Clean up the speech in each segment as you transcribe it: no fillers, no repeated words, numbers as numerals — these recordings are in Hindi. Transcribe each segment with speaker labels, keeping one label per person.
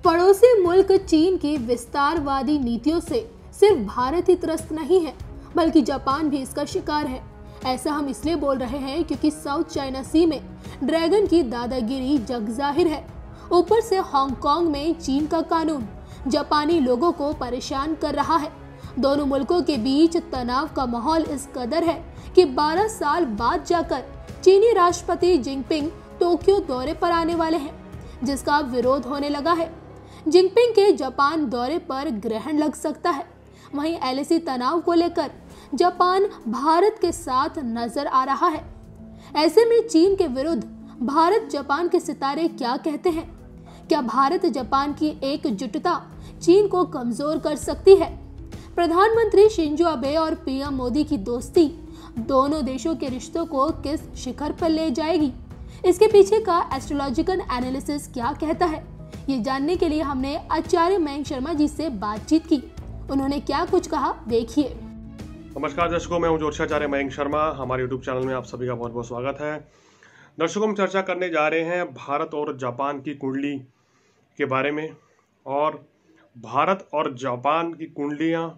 Speaker 1: पड़ोसी मुल्क चीन की विस्तारवादी नीतियों से सिर्फ भारत ही त्रस्त नहीं है, बल्कि जापान भी इसका शिकार है। ऐसा हम इसलिए बोल रहे हैं क्योंकि साउथ चाइना सी में ड्रैगन की दादागिरी जग जाहिर है। ऊपर से हांगकांग में चीन का कानून जापानी लोगों को परेशान कर रहा है। दोनों मुल्कों के बीच तनाव का माहौल इस कदर है कि 12 साल बाद जाकर चीनी राष्ट्रपति जिनपिंग टोक्यो दौरे पर आने वाले हैं, जिसका विरोध होने लगा है। जिनपिंग के जापान दौरे पर ग्रहण लग सकता है। वहीं एलएसी तनाव को लेकर जापान भारत के साथ नजर आ रहा है। ऐसे में चीन के विरुद्ध भारत जापान के सितारे क्या कहते हैं? क्या भारत जापान की एकजुटता चीन को कमजोर कर सकती है? प्रधानमंत्री शिंजो अबे और पीएम मोदी की दोस्ती दोनों देशों के रिश्तों को किस शिखर पर ले जाएगी? इसके पीछे का एस्ट्रोलॉजिकल एनालिसिस क्या कहता है? ये जानने के लिए हमने आचार्य मयंक शर्मा जी से बातचीत की। उन्होंने क्या कुछ कहा, देखिए।
Speaker 2: नमस्कार दर्शकों, मैं हूं ज्योतिषाचार्य मयंक शर्मा। हमारे यूट्यूब चैनल में आप सभी का बहुत बहुत स्वागत है। दर्शकों, हम चर्चा करने जा रहे हैं भारत और जापान की कुंडली के बारे में, और भारत और जापान की कुंडलियां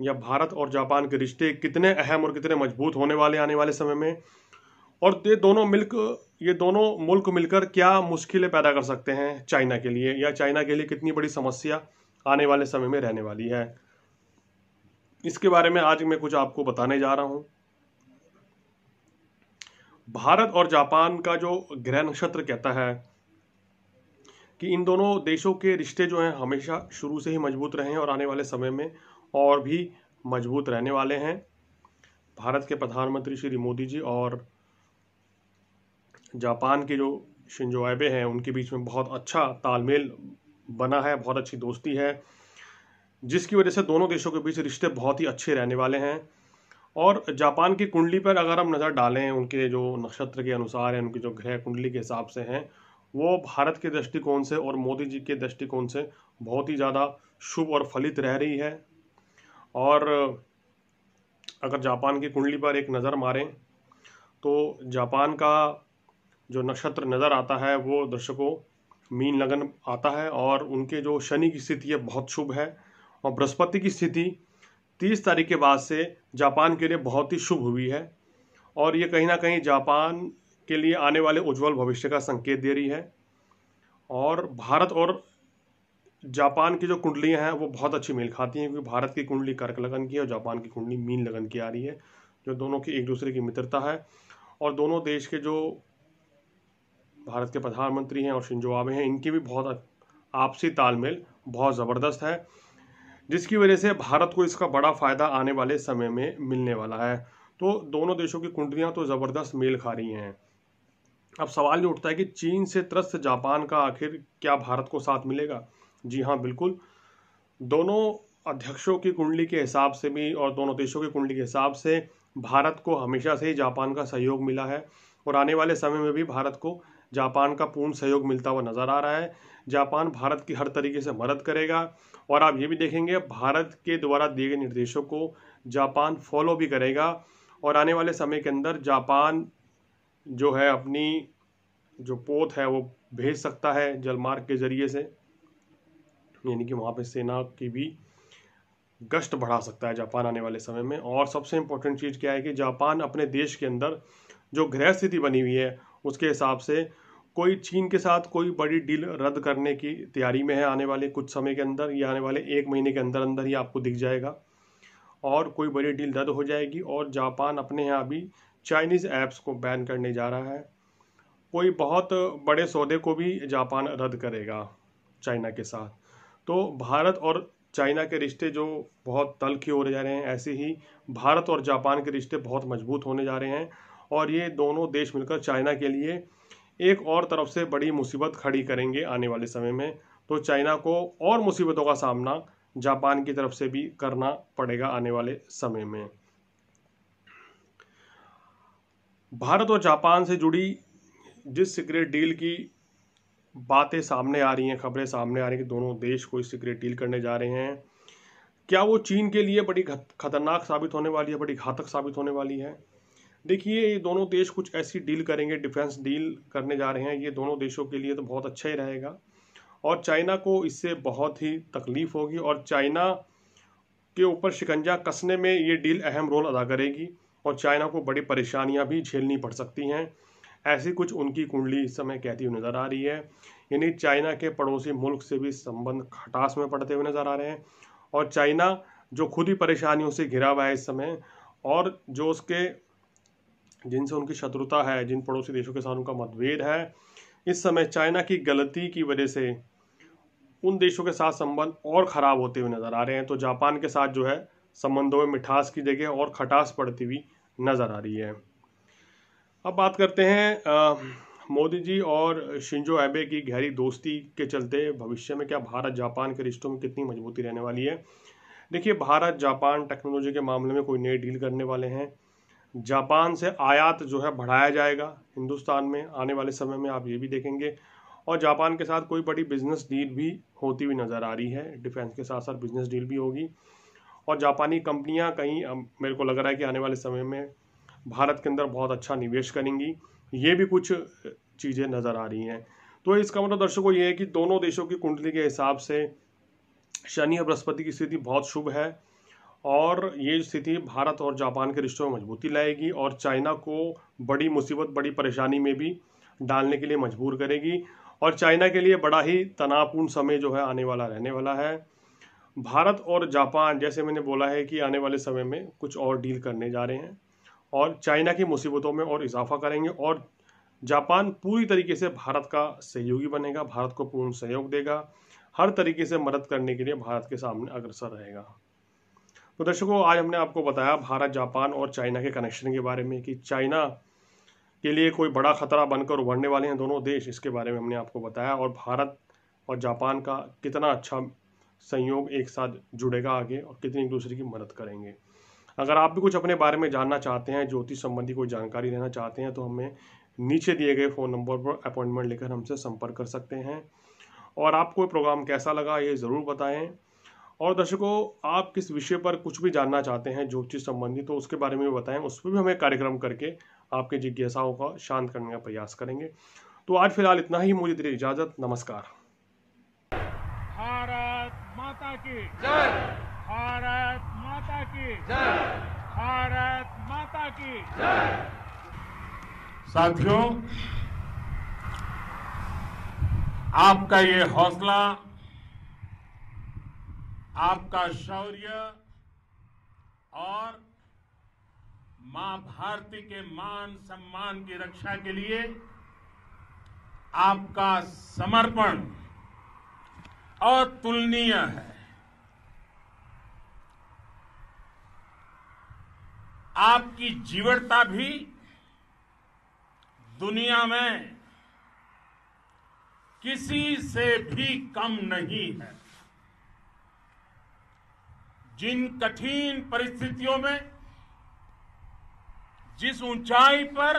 Speaker 2: या भारत और जापान के रिश्ते कितने अहम और कितने मजबूत होने वाले आने वाले समय में, और ये दोनों मुल्क मिलकर क्या मुश्किलें पैदा कर सकते हैं चाइना के लिए, या चाइना के लिए कितनी बड़ी समस्या आने वाले समय में रहने वाली है। इसके बारे में आज मैं कुछ आपको बताने जा रहा हूं। भारत और जापान का जो ग्रह नक्षत्र कहता है कि इन दोनों देशों के रिश्ते जो हैं हमेशा शुरू से ही मजबूत रहे हैं और आने वाले समय में और भी मजबूत रहने वाले हैं। भारत के प्रधानमंत्री श्री मोदी जी और जापान के जो शिंजो आबे हैं, उनके बीच में बहुत अच्छा तालमेल बना है, बहुत अच्छी दोस्ती है, जिसकी वजह से दोनों देशों के बीच रिश्ते बहुत ही अच्छे रहने वाले हैं। और जापान की कुंडली पर अगर हम नज़र डालें, उनके जो नक्षत्र के अनुसार है, उनकी जो ग्रह कुंडली के हिसाब से हैं, वो भारत के दृष्टिकोण से और मोदी जी के दृष्टिकोण से बहुत ही ज़्यादा शुभ और फलित रह रही है। और अगर जापान की कुंडली पर एक नज़र मारें तो जापान का जो नक्षत्र नज़र आता है वो दर्शकों मीन लगन आता है, और उनके जो शनि की स्थिति है बहुत शुभ है, और बृहस्पति की स्थिति 30 तारीख के बाद से जापान के लिए बहुत ही शुभ हुई है, और ये कहीं ना कहीं जापान के लिए आने वाले उज्जवल भविष्य का संकेत दे रही है। और भारत और जापान की जो कुंडलियां हैं वो बहुत अच्छी मेल खाती हैं, क्योंकि भारत की कुंडली कर्क लगन की है और जापान की कुंडली मीन लगन की आ रही है, जो दोनों की एक दूसरे की मित्रता है। और दोनों देश के जो भारत के प्रधानमंत्री हैं और शिंजो आबे हैं, इनकी भी बहुत आपसी तालमेल बहुत ज़बरदस्त है, जिसकी वजह से भारत को इसका बड़ा फ़ायदा आने वाले समय में मिलने वाला है। तो दोनों देशों की कुंडलियां तो ज़बरदस्त मेल खा रही हैं। अब सवाल ये उठता है कि चीन से त्रस्त जापान का आखिर क्या भारत को साथ मिलेगा? जी हाँ, बिल्कुल। दोनों अध्यक्षों की कुंडली के हिसाब से भी और दोनों देशों की कुंडली के हिसाब से भारत को हमेशा से ही जापान का सहयोग मिला है, और आने वाले समय में भी भारत को जापान का पूर्ण सहयोग मिलता हुआ नजर आ रहा है। जापान भारत की हर तरीके से मदद करेगा, और आप ये भी देखेंगे भारत के द्वारा दिए गए निर्देशों को जापान फॉलो भी करेगा, और आने वाले समय के अंदर जापान जो है अपनी जो पोत है वो भेज सकता है जलमार्ग के जरिए से, यानी कि वहाँ पे सेना की भी गश्त बढ़ा सकता है जापान आने वाले समय में। और सबसे इम्पोर्टेंट चीज़ क्या है कि जापान अपने देश के अंदर जो ग्रह स्थिति बनी हुई है उसके हिसाब से कोई चीन के साथ कोई बड़ी डील रद्द करने की तैयारी में है आने वाले कुछ समय के अंदर, या आने वाले 1 महीने के अंदर अंदर ही आपको दिख जाएगा, और कोई बड़ी डील रद्द हो जाएगी। और जापान अपने यहाँ भी चाइनीज़ ऐप्स को बैन करने जा रहा है। कोई बहुत बड़े सौदे को भी जापान रद्द करेगा चाइना के साथ। तो भारत और चाइना के रिश्ते जो बहुत तल्खी हो जा रहे हैं, ऐसे ही भारत और जापान के रिश्ते बहुत मजबूत होने जा रहे हैं, और ये दोनों देश मिलकर चाइना के लिए एक और तरफ से बड़ी मुसीबत खड़ी करेंगे आने वाले समय में। तो चाइना को और मुसीबतों का सामना जापान की तरफ से भी करना पड़ेगा आने वाले समय में। भारत और जापान से जुड़ी जिस सीक्रेट डील की बातें सामने आ रही हैं, खबरें सामने आ रही हैं कि दोनों देश कोई सीक्रेट डील करने जा रहे हैं, क्या वो चीन के लिए बड़ी खतरनाक साबित होने वाली है, बड़ी घातक साबित होने वाली है? देखिए, ये दोनों देश कुछ ऐसी डील करेंगे, डिफेंस डील करने जा रहे हैं, ये दोनों देशों के लिए तो बहुत अच्छा ही रहेगा। और चाइना को इससे बहुत ही तकलीफ होगी और चाइना के ऊपर शिकंजा कसने में ये डील अहम रोल अदा करेगी और चाइना को बड़ी परेशानियां भी झेलनी पड़ सकती हैं। ऐसी कुछ उनकी कुंडली इस समय कहती हुई नज़र आ रही है। यानी चाइना के पड़ोसी मुल्क से भी संबंध खटास में पड़ते हुए नज़र आ रहे हैं और चाइना जो खुद ही परेशानियों से घिरा हुआ है इस समय, और जो उसके जिनसे उनकी शत्रुता है, जिन पड़ोसी देशों के साथ उनका मतभेद है, इस समय चाइना की गलती की वजह से उन देशों के साथ संबंध और ख़राब होते हुए नज़र आ रहे हैं। तो जापान के साथ जो है संबंधों में मिठास की जगह और खटास पड़ती हुई नज़र आ रही है। अब बात करते हैं मोदी जी और शिंजो एबे की गहरी दोस्ती के चलते भविष्य में क्या भारत जापान के रिश्तों में कितनी मजबूती रहने वाली है। देखिए, भारत जापान टेक्नोलॉजी के मामले में कोई नई डील करने वाले हैं। जापान से आयात जो है बढ़ाया जाएगा हिंदुस्तान में आने वाले समय में, आप ये भी देखेंगे। और जापान के साथ कोई बड़ी बिजनेस डील भी होती हुई नज़र आ रही है। डिफेंस के साथ साथ बिजनेस डील भी होगी और जापानी कंपनियां कहीं मेरे को लग रहा है कि आने वाले समय में भारत के अंदर बहुत अच्छा निवेश करेंगी। ये भी कुछ चीज़ें नज़र आ रही हैं। तो इसका मतलब दर्शकों ये है कि दोनों देशों की कुंडली के हिसाब से शनि और बृहस्पति की स्थिति बहुत शुभ है और ये स्थिति भारत और जापान के रिश्तों में मजबूती लाएगी और चाइना को बड़ी मुसीबत, बड़ी परेशानी में भी डालने के लिए मजबूर करेगी और चाइना के लिए बड़ा ही तनावपूर्ण समय जो है आने वाला रहने वाला है। भारत और जापान, जैसे मैंने बोला है कि आने वाले समय में कुछ और डील करने जा रहे हैं और चाइना की मुसीबतों में और इजाफा करेंगे और जापान पूरी तरीके से भारत का सहयोगी बनेगा, भारत को पूर्ण सहयोग देगा, हर तरीके से मदद करने के लिए भारत के सामने अग्रसर रहेगा। तो दर्शकों, आज हमने आपको बताया भारत, जापान और चाइना के कनेक्शन के बारे में कि चाइना के लिए कोई बड़ा खतरा बनकर उभरने वाले हैं दोनों देश, इसके बारे में हमने आपको बताया और भारत और जापान का कितना अच्छा संयोग एक साथ जुड़ेगा आगे और कितनी एक दूसरे की मदद करेंगे। अगर आप भी कुछ अपने बारे में जानना चाहते हैं, ज्योतिष संबंधी कोई जानकारी लेना चाहते हैं, तो हमें नीचे दिए गए फ़ोन नंबर पर अपॉइंटमेंट लेकर हमसे संपर्क कर सकते हैं। और आपको प्रोग्राम कैसा लगा ये ज़रूर बताएं। और दर्शकों, आप किस विषय पर कुछ भी जानना चाहते हैं ज्योतिष संबंधी, तो उसके बारे में भी बताएं, उस पर भी हमें कार्यक्रम करके आपके जिज्ञासाओं का शांत करने का प्रयास करेंगे। तो आज फिलहाल इतना ही, मुझे दीजिए इजाज़त। नमस्कार।
Speaker 3: भारत माता की जय, भारत माता की जय, भारत माता की जय। साथियों, आपका ये हौसला, आपका शौर्य और मां भारती के मान सम्मान की रक्षा के लिए आपका समर्पण अतुलनीय है। आपकी जीवटता भी दुनिया में किसी से भी कम नहीं है। जिन कठिन परिस्थितियों में, जिस ऊंचाई पर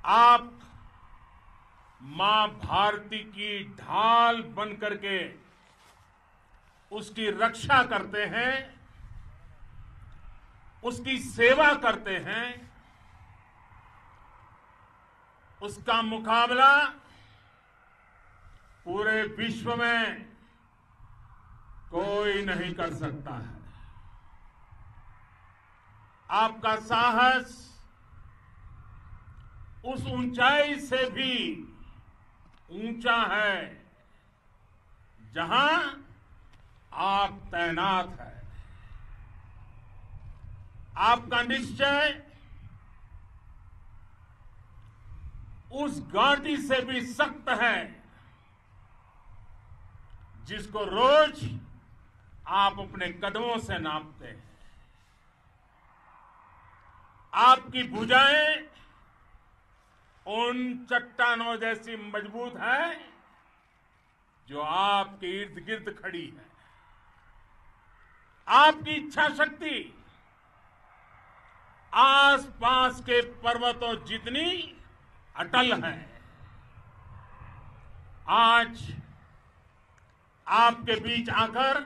Speaker 3: आप मां भारती की ढाल बन करके उसकी रक्षा करते हैं, उसकी सेवा करते हैं, उसका मुकाबला पूरे विश्व में कोई नहीं कर सकता है। आपका साहस उस ऊंचाई से भी ऊंचा है जहां आप तैनात हैं। आपका निश्चय उस घाटी से भी सख्त है जिसको रोज आप अपने कदमों से नापते हैं। आपकी भुजाएं उन चट्टानों जैसी मजबूत है जो आपके इर्द गिर्द खड़ी है। आपकी इच्छा शक्ति आसपास के पर्वतों जितनी अटल है। आज आपके बीच आकर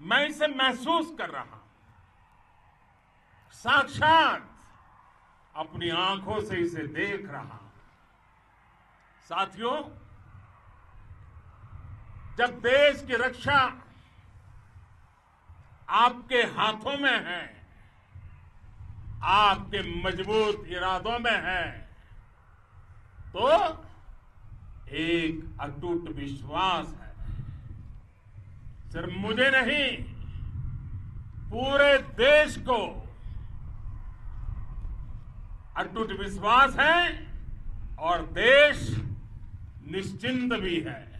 Speaker 3: मैं इसे महसूस कर रहा हूं, साक्षात अपनी आंखों से इसे देख रहा हूं। साथियों, जब देश की रक्षा आपके हाथों में है, आपके मजबूत इरादों में है, तो एक अटूट विश्वास है। सिर्फ मुझे नहीं, पूरे देश को अटूट विश्वास है और देश निश्चिंत भी है।